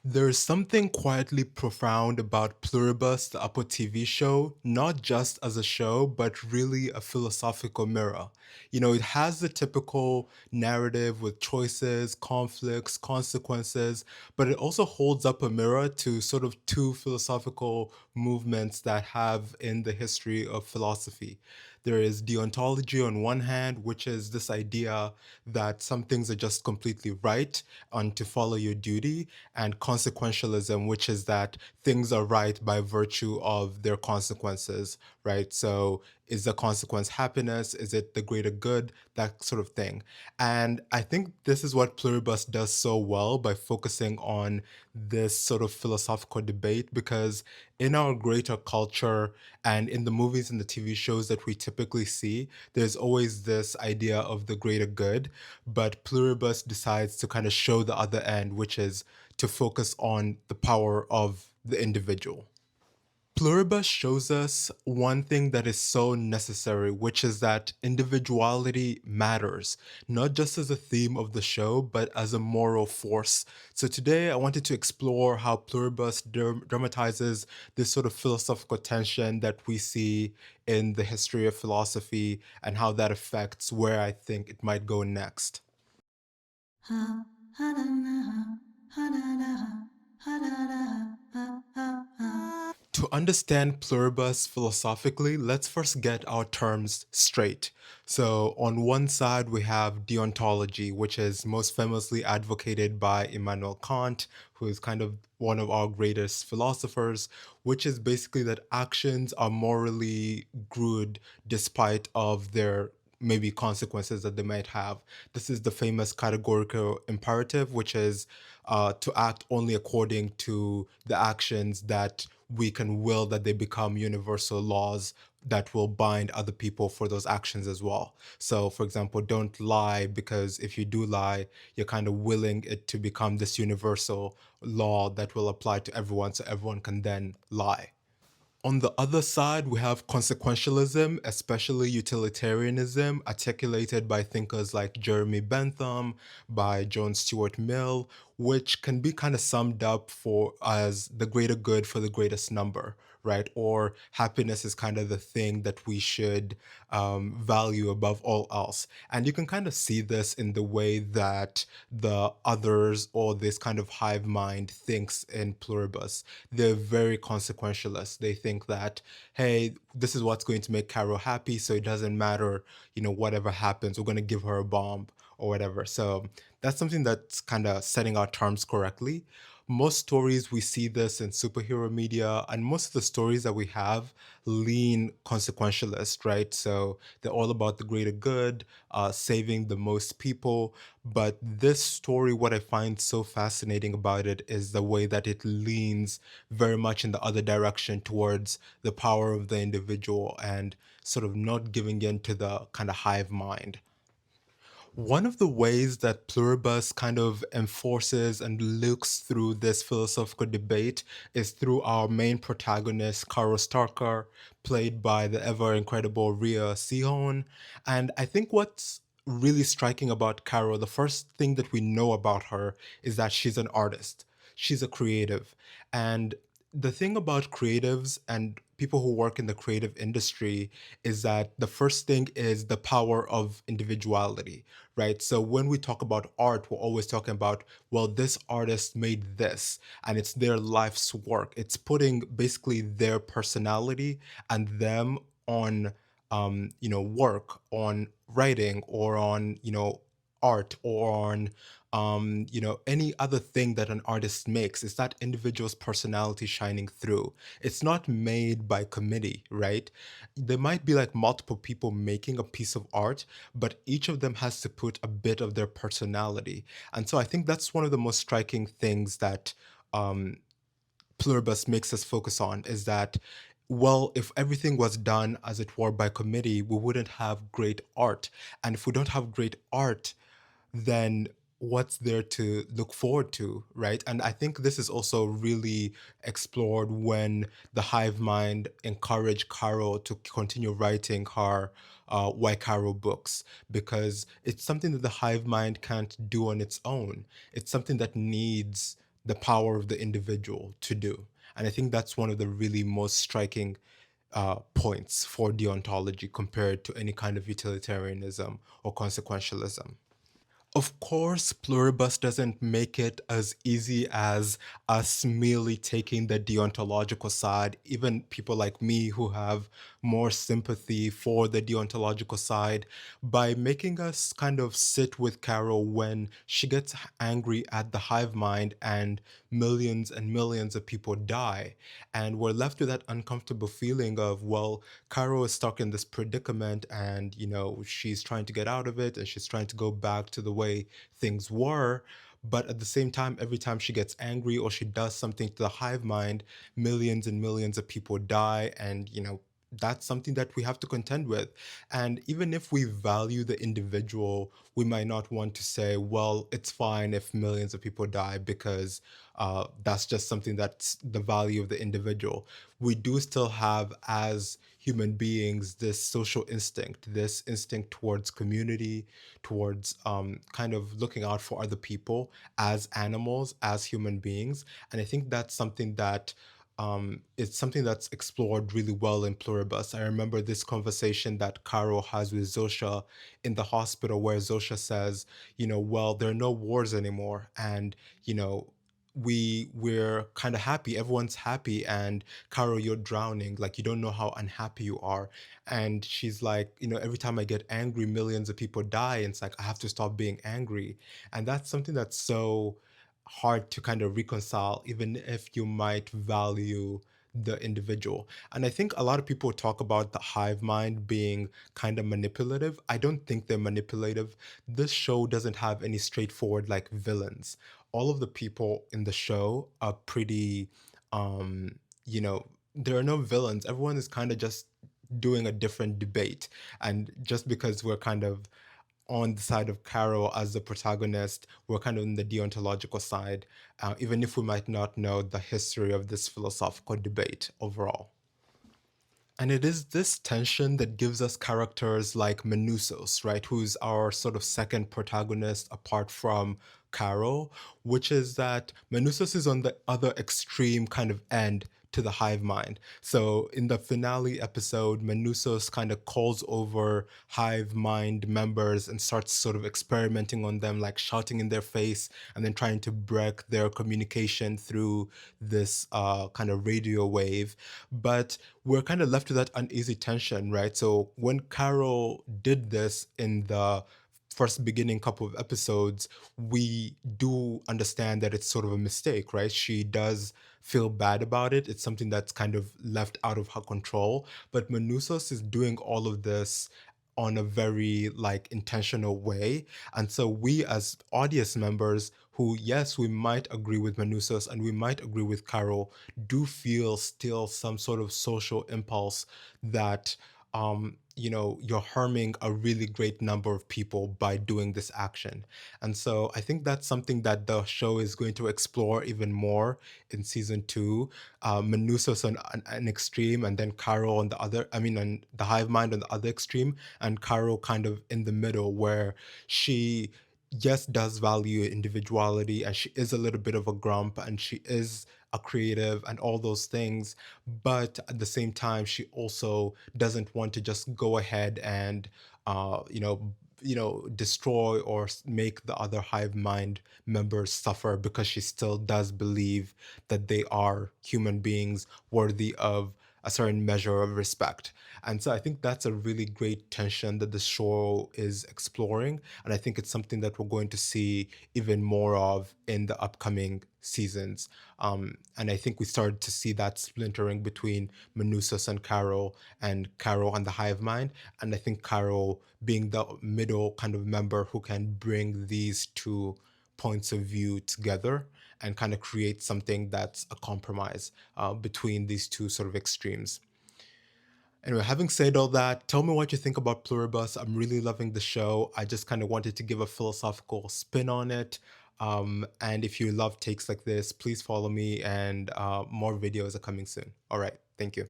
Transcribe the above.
There's something quietly profound about Pluribus, the Apple TV show, not just as a show, but really a philosophical mirror. It has the typical narrative with choices, conflicts, consequences, but it also holds up a mirror to sort of two philosophical movements that have in the history of philosophy. There is deontology on one hand, which is this idea that some things are just completely right and to follow your duty, and consequentialism, which is that things are right by virtue of their consequences, right? So is the consequence happiness? Is it the greater good? That sort of thing. And I think this is what Pluribus does so well by focusing on this sort of philosophical debate, because in our greater culture and in the movies and the TV shows that we typically see, there's always this idea of the greater good. But Pluribus decides to kind of show the other end, which is to focus on the power of the individual. Pluribus shows us one thing that is so necessary, which is that individuality matters, not just as a theme of the show, but as a moral force. So today I wanted to explore how Pluribus dramatizes this sort of philosophical tension that we see in the history of philosophy and how that affects where I think it might go next. To understand pluribus philosophically, let's first get our terms straight. So, on one side, we have deontology, which is most famously advocated by Immanuel Kant, who is kind of one of our greatest philosophers, which is basically that actions are morally good despite of their maybe consequences that they might have. This is the famous categorical imperative, which is to act only according to the actions that we can will that they become universal laws that will bind other people for those actions as well. So, for example, don't lie, because if you do lie, you're kind of willing it to become this universal law that will apply to everyone, so everyone can then lie. On the other side, we have consequentialism, especially utilitarianism, articulated by thinkers like Jeremy Bentham, by John Stuart Mill, which can be kind of summed up for as the greater good for the greatest number, right? Or happiness is kind of the thing that we should value above all else. And you can kind of see this in the way that the others or this kind of hive mind thinks in Pluribus. They're very consequentialist. They think that, hey, this is what's going to make Carol happy, so it doesn't matter, whatever happens, we're going to give her a bomb or whatever. So that's something that's kind of setting our terms correctly. Most stories we see this in superhero media, and most of the stories that we have lean consequentialist, right? So they're all about the greater good, saving the most people. But this story, what I find so fascinating about it is the way that it leans very much in the other direction towards the power of the individual and sort of not giving in to the kind of hive mind. One of the ways that Pluribus kind of enforces and looks through this philosophical debate is through our main protagonist, Karo Starker, played by the ever incredible Rhea Seehorn. And I think what's really striking about Karo, the first thing that we know about her is that she's an artist. She's a creative. And the thing about creatives and people who work in the creative industry is that the first thing is the power of individuality, right? So when we talk about art, we're always talking about, well, this artist made this and it's their life's work. It's putting basically their personality and them on, work, on writing or on, art or on, any other thing that an artist makes. It's that individual's personality shining through. It's not made by committee, right? There might be like multiple people making a piece of art, but each of them has to put a bit of their personality. And so I think that's one of the most striking things that um, Pluribus makes us focus on is that, well, if everything was done as it were by committee, we wouldn't have great art. And if we don't have great art, then what's there to look forward to, right? And I think this is also really explored when the hive mind encouraged Caro to continue writing her Why Caro books, because it's something that the hive mind can't do on its own. It's something that needs the power of the individual to do. And I think that's one of the really most striking points for deontology compared to any kind of utilitarianism or consequentialism. Of course, Pluribus doesn't make it as easy as us merely taking the deontological side. Even people like me who have more sympathy for the deontological side, by making us kind of sit with Carol when she gets angry at the hive mind and millions of people die. And we're left with that uncomfortable feeling of, well, Carol is stuck in this predicament and, she's trying to get out of it and she's trying to go back to the way things were. But at the same time, every time she gets angry or she does something to the hive mind, millions and millions of people die. And, that's something that we have to contend with. And even if we value the individual, we might not want to say, well, it's fine if millions of people die because that's just something that's the value of the individual. We do still have, as human beings, this social instinct, this instinct towards community, towards kind of looking out for other people as animals, as human beings. And I think that's something that it's something that's explored really well in Pluribus. I remember this conversation that Caro has with Zosha in the hospital, where Zosha says, well, there are no wars anymore, and we're kind of happy. Everyone's happy, and Caro, you're drowning. Like you don't know how unhappy you are. And she's like, every time I get angry, millions of people die. And it's like I have to stop being angry, and that's something that's so hard to kind of reconcile, even if you might value the individual. And I think a lot of people talk about the hive mind being kind of manipulative. I don't think they're manipulative. This show doesn't have any straightforward like villains. All of the people in the show are pretty, there are no villains. Everyone is kind of just doing a different debate. And just because we're kind of on the side of Carol as the protagonist, we're kind of in the deontological side, even if we might not know the history of this philosophical debate overall. And it is this tension that gives us characters like Menusos, right? Who's our sort of second protagonist apart from Carol, which is that Menusos is on the other extreme kind of end to the hive mind. So in the finale episode, Menusos kind of calls over hive mind members and starts sort of experimenting on them, like shouting in their face and then trying to break their communication through this kind of radio wave. But we're kind of left with that uneasy tension, right? So when Carol did this in the first beginning couple of episodes, we do understand that it's sort of a mistake, right? She does feel bad about it. It's something that's kind of left out of her control. But Manusos is doing all of this on a very like intentional way. And so we as audience members who, yes, we might agree with Manusos and we might agree with Carol, do feel still some sort of social impulse that you're harming a really great number of people by doing this action. And so I think that's something that the show is going to explore even more in season two. Manusos on an extreme, and then Carol on the other, I mean, on the hive mind on the other extreme, and Carol kind of in the middle, where she yes does value individuality and she is a little bit of a grump and she is a creative and all those things, but at the same time she also doesn't want to just go ahead and uh you know destroy or make the other hive mind members suffer, because she still does believe that they are human beings worthy of a certain measure of respect. And so I think that's a really great tension that the show is exploring. And I think it's something that we're going to see even more of in the upcoming seasons. And I think we started to see that splintering between Manusos and Carol and the hive mind. And I think Carol being the middle kind of member who can bring these two points of view together and kind of create something that's a compromise between these two sort of extremes. Anyway, having said all that, tell me what you think about Pluribus. I'm really loving the show. I just kind of wanted to give a philosophical spin on it. And if you love takes like this, please follow me, and more videos are coming soon. All right. Thank you.